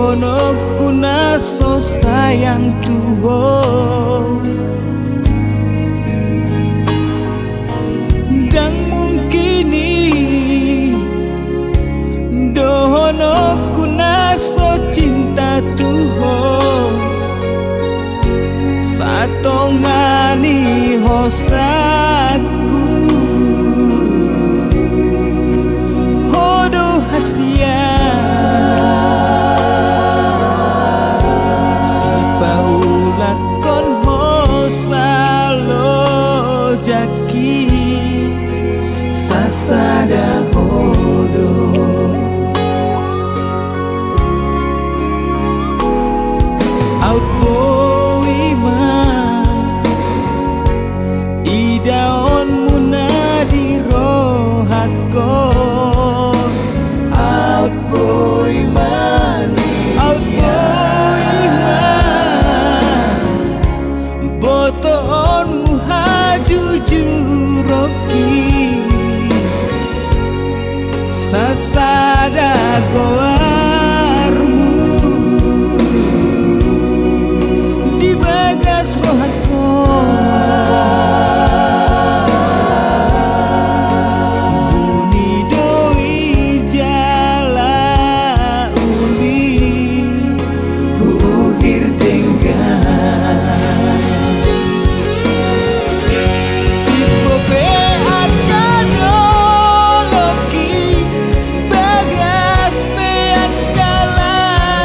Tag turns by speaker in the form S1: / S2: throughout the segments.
S1: dono kuna so sayang Tuhan. Dan mungkini dono kuna so cinta Tuhan. Satongani hosaku hodo hasia si paula kon hosalo jaki sasada hodo out boy man idaon munadi rohakon out boy man botoon muhajuju roki sasada goarmu di bagas rohakon buni doi jala uli huhir denggan tipo pe akano loki bagas pe akalauti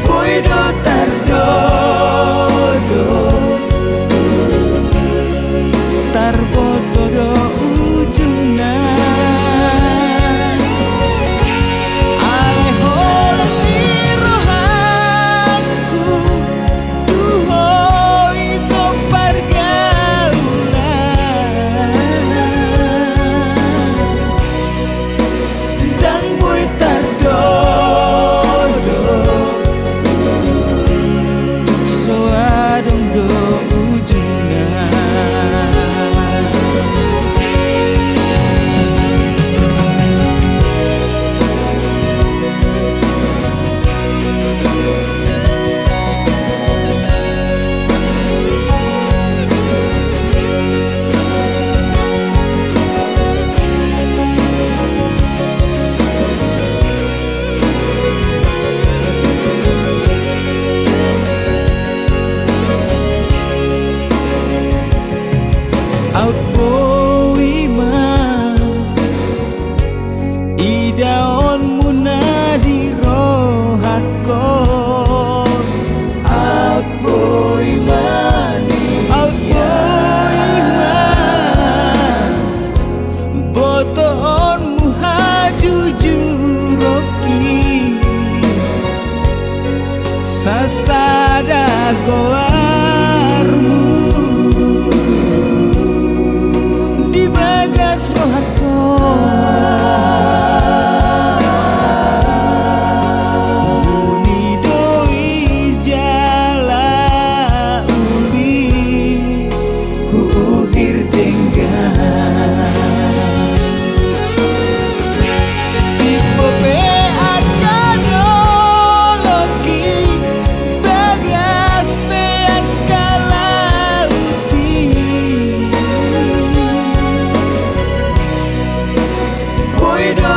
S1: puedo tardodo tarbotodo ujungna aleholo ni rohaku tuhoi to pergaulan dan boy tardodo tukso adong do ujungna. Out boy man idaon munadi rohakon out boy man botoon muhajuju roki sasada goarmu di bagas rohakon buni doi jala uli huhir denggan tipo pe akano loki bagas pe akalauti puedo